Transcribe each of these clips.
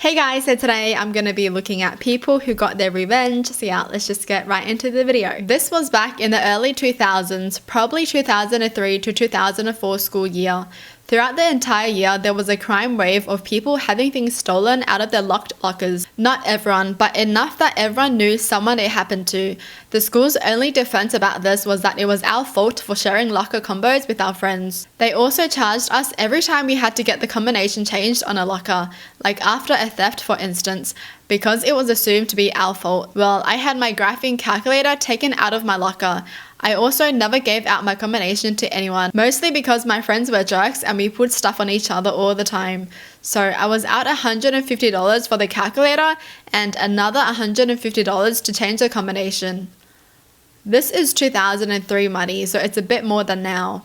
Hey guys, so today I'm going to be looking at people who got their revenge. So yeah, let's just get right into the video. This was back in the early 2000s, probably 2003 to 2004 school year. Throughout the entire year, there was a crime wave of people having things stolen out of their locked lockers. Not everyone, but enough that everyone knew someone it happened to. The school's only defense about this was that it was our fault for sharing locker combos with our friends. They also charged us every time we had to get the combination changed on a locker, like after a theft for instance, because it was assumed to be our fault. Well, I had my graphing calculator taken out of my locker. I also never gave out my combination to anyone, mostly because my friends were jerks and we put stuff on each other all the time. So I was out $150 for the calculator and another $150 to change the combination. This is 2003 money, so it's a bit more than now.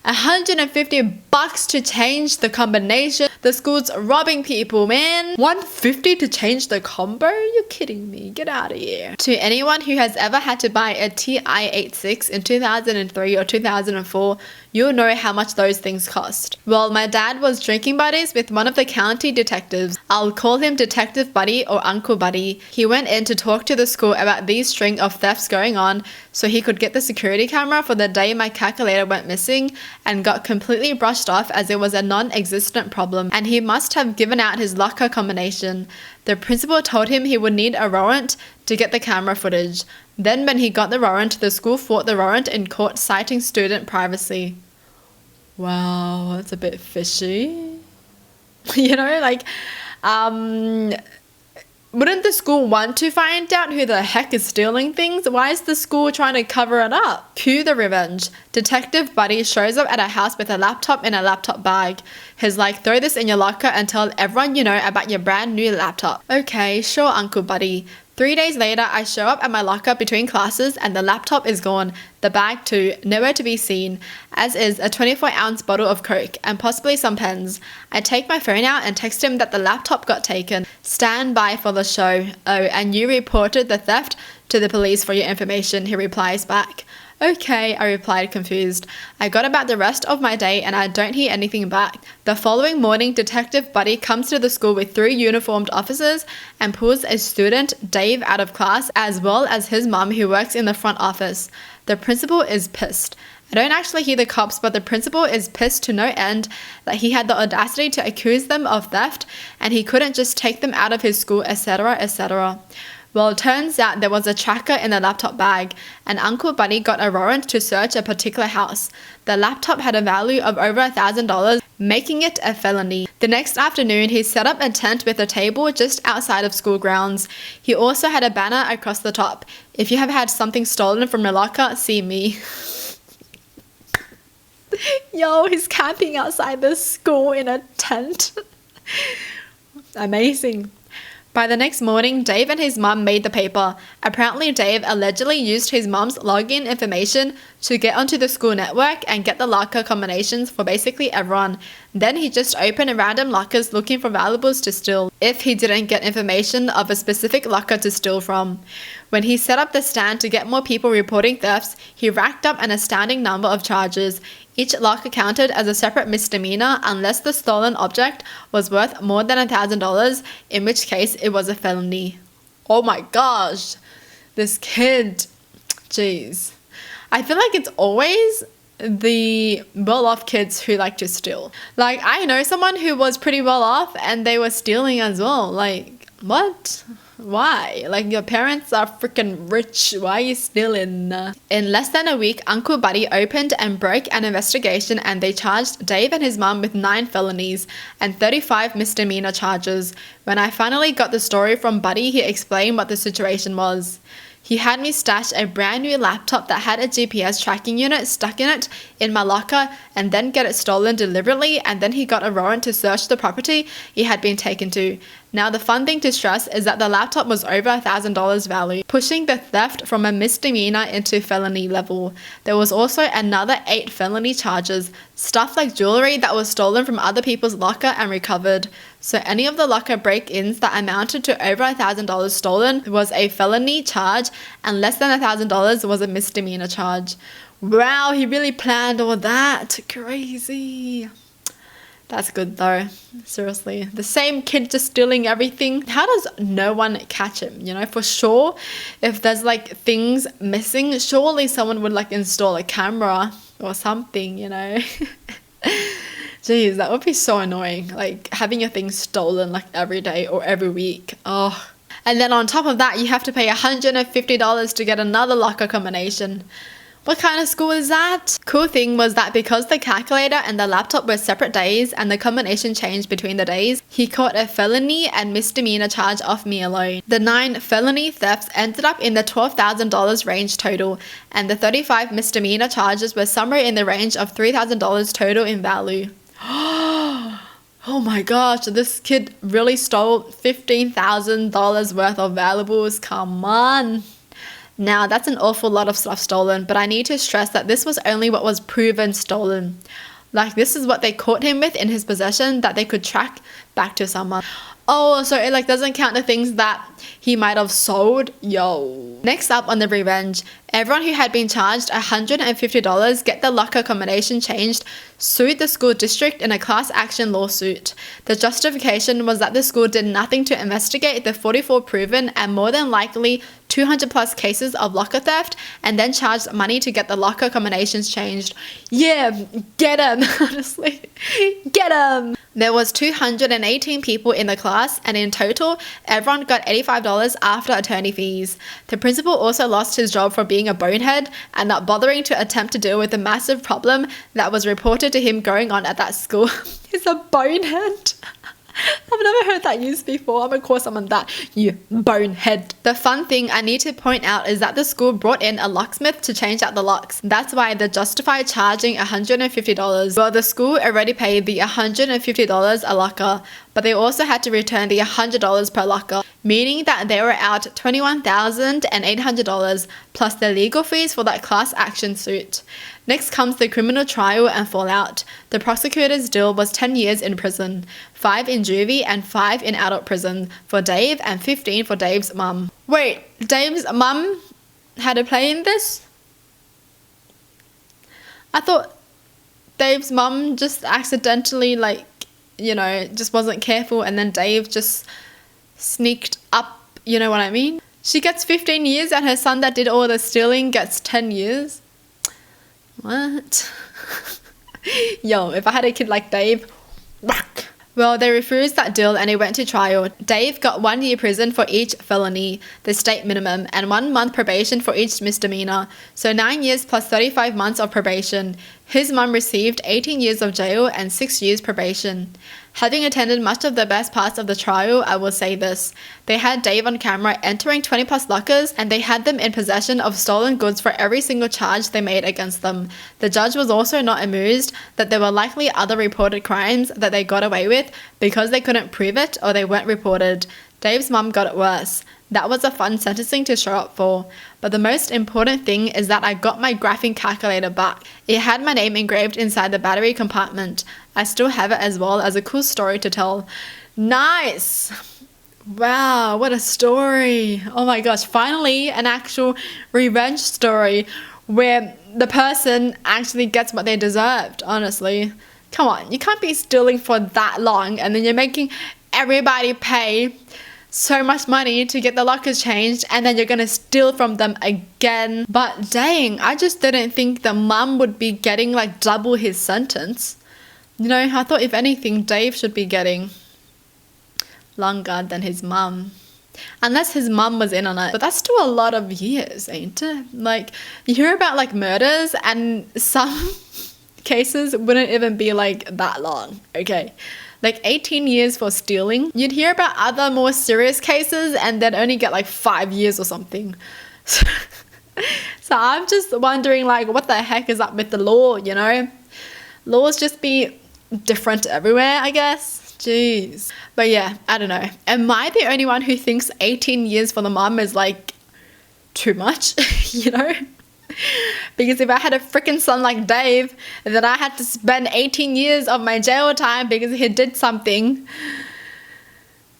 $150 to change the combination. The school's robbing people, man. $150 to change the combo? You're kidding me. Get out of here. To anyone who has ever had to buy a TI-86 in 2003 or 2004, you'll know how much those things cost. Well, my dad was drinking buddies with one of the county detectives. I'll call him Detective Buddy or Uncle Buddy. He went in to talk to the school about these string of thefts going on so he could get the security camera for the day my calculator went missing and got completely brushed off as it was a non-existent problem, and he must have given out his locker combination. The principal told him he would need a warrant to get the camera footage. Then when he got the warrant, the school fought the warrant in court, citing student privacy. Wow, that's a bit fishy. Wouldn't the school want to find out who the heck is stealing things? Why is the school trying to cover it up? Cue the revenge. Detective Buddy shows up at a house with a laptop in a laptop bag. He's like, throw this in your locker and tell everyone you know about your brand new laptop. Okay, sure, Uncle Buddy. 3 days later, I show up at my locker between classes and the laptop is gone. The bag too, nowhere to be seen, as is a 24-ounce bottle of Coke and possibly some pens. I take my phone out and text him that the laptop got taken. Stand by for the show. Oh, and you reported the theft to the police for your information, he replies back. Okay, I replied confused. I got about the rest of my day and I don't hear anything back. The following morning, Detective Buddy comes to the school with 3 uniformed officers and pulls a student, Dave, out of class, as well as his mum who works in the front office. The principal is pissed. I don't actually hear the cops, but the principal is pissed to no end that he had the audacity to accuse them of theft and he couldn't just take them out of his school, etc., etc. Well, it turns out there was a tracker in the laptop bag, and Uncle Buddy got a warrant to search a particular house. The laptop had a value of over $1,000, making it a felony. The next afternoon, he set up a tent with a table just outside of school grounds. He also had a banner across the top. If you have had something stolen from your locker, see me. Yo, he's camping outside the school in a tent. Amazing. By the next morning, Dave and his mum made the paper. Apparently, Dave allegedly used his mum's login information to get onto the school network and get the locker combinations for basically everyone. Then he just opened random lockers looking for valuables to steal, if he didn't get information of a specific locker to steal from. When he set up the stand to get more people reporting thefts, he racked up an astounding number of charges. Each locker counted as a separate misdemeanor unless the stolen object was worth more than $1,000, in which case it was a felony. Oh my gosh, this kid, jeez. I feel like it's always the well-off kids who like to steal. Like, I know someone who was pretty well off and they were stealing as well. Like, what? Why? Like, your parents are freaking rich. Why are you stealing? In less than a week, Uncle Buddy opened and broke an investigation and they charged Dave and his mum with 9 felonies and 35 misdemeanor charges. When I finally got the story from Buddy, he explained what the situation was. He had me stash a brand new laptop that had a GPS tracking unit stuck in it in my locker and then get it stolen deliberately, and then he got a warrant to search the property he had been taken to. Now, the fun thing to stress is that the laptop was over $1,000 value, pushing the theft from a misdemeanor into felony level. There was also another 8 felony charges, stuff like jewelry that was stolen from other people's locker and recovered. So any of the locker break-ins that amounted to over $1,000 stolen was a felony charge, and less than $1,000 was a misdemeanor charge. Wow, he really planned all that. Crazy. That's good though. Seriously. The same kid just stealing everything. How does no one catch him? You know, for sure, if there's like things missing, surely someone would like install a camera or something, you know. Jeez, that would be so annoying. Like having your things stolen like every day or every week. Oh. And then on top of that, you have to pay $150 to get another locker combination. What kind of school is that? Cool thing was that because the calculator and the laptop were separate days and the combination changed between the days, he caught a felony and misdemeanor charge off me alone. The 9 felony thefts ended up in the $12,000 range total, and the 35 misdemeanor charges were somewhere in the range of $3,000 total in value. Oh my gosh, this kid really stole $15,000 worth of valuables. Come on. Now, that's an awful lot of stuff stolen, but I need to stress that this was only what was proven stolen. Like, this is what they caught him with in his possession that they could track back to someone. Oh, so it like doesn't count the things that he might have sold? Yo. Next up on the revenge, everyone who had been charged $150 get the locker combination changed sued the school district in a class action lawsuit. The justification was that the school did nothing to investigate the 44 proven and more than likely 200 plus cases of locker theft and then charged money to get the locker combinations changed. Yeah, get him, honestly. Get him. There was 218 people in the class, and in total, everyone got $85 after attorney fees. The principal also lost his job for being a bonehead and not bothering to attempt to deal with the massive problem that was reported to him going on at that school. He's a bonehead. I've never heard that used before. I'm gonna call someone that, you bonehead. The fun thing I need to point out is that the school brought in a locksmith to change out the locks. That's why they justified charging $150. Well, the school already paid the $150 a locker, but they also had to return the $100 per locker, meaning that they were out $21,800 plus the legal fees for that class action suit. Next comes the criminal trial and fallout. The prosecutor's deal was 10 years in prison, 5 in juvie and 5 in adult prison for Dave and 15 for Dave's mum. Wait, Dave's mum had a play in this? I thought Dave's mum just accidentally just wasn't careful and then Dave just sneaked up, you know what I mean? She gets 15 years and her son that did all the stealing gets 10 years. What? Yo, if I had a kid like Dave, whack. Well, they refused that deal and it went to trial. Dave got 1 year prison for each felony, the state minimum, and 1 month probation for each misdemeanor. So 9 years plus 35 months of probation. His mum received 18 years of jail and 6 years probation. Having attended much of the best parts of the trial, I will say this. They had Dave on camera entering 20 plus lockers and they had them in possession of stolen goods for every single charge they made against them. The judge was also not amused that there were likely other reported crimes that they got away with because they couldn't prove it or they weren't reported. Dave's mum got it worse. That was a fun sentencing to show up for. But the most important thing is that I got my graphing calculator back. It had my name engraved inside the battery compartment. I still have it as well as a cool story to tell. Nice! Wow, what a story. Oh my gosh, finally an actual revenge story where the person actually gets what they deserved, honestly. Come on, you can't be stealing for that long and then you're making everybody pay so much money to get the lockers changed and then you're gonna steal from them again. But dang, I just didn't think the mum would be getting like double his sentence. You know, I thought if anything Dave should be getting longer than his mum. Unless his mum was in on it. But that's still a lot of years, ain't it? Like, you hear about like murders and some cases wouldn't even be like that long, okay? Like 18 years for stealing. You'd hear about other more serious cases and they'd only get like 5 years or something. So I'm just wondering like what the heck is up with the law, you know? Laws just be different everywhere, I guess. Jeez. But yeah, I don't know. Am I the only one who thinks 18 years for the mum is like too much, you know? Because if I had a freaking son like Dave, then I had to spend 18 years of my jail time because he did something.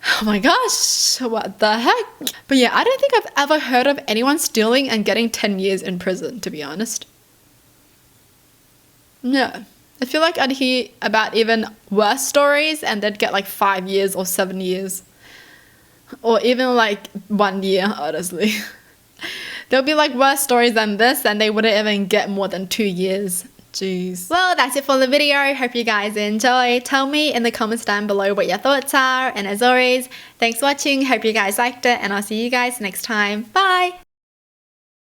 Oh my gosh, what the heck? But yeah, I don't think I've ever heard of anyone stealing and getting 10 years in prison, to be honest. No, I feel like I'd hear about even worse stories and they'd get like 5 years or 7 years. Or even like 1 year, honestly. There'll be like worse stories than this and they wouldn't even get more than 2 years. Jeez. Well, that's it for the video. Hope you guys enjoyed. Tell me in the comments down below what your thoughts are. And as always, thanks for watching. Hope you guys liked it and I'll see you guys next time. Bye!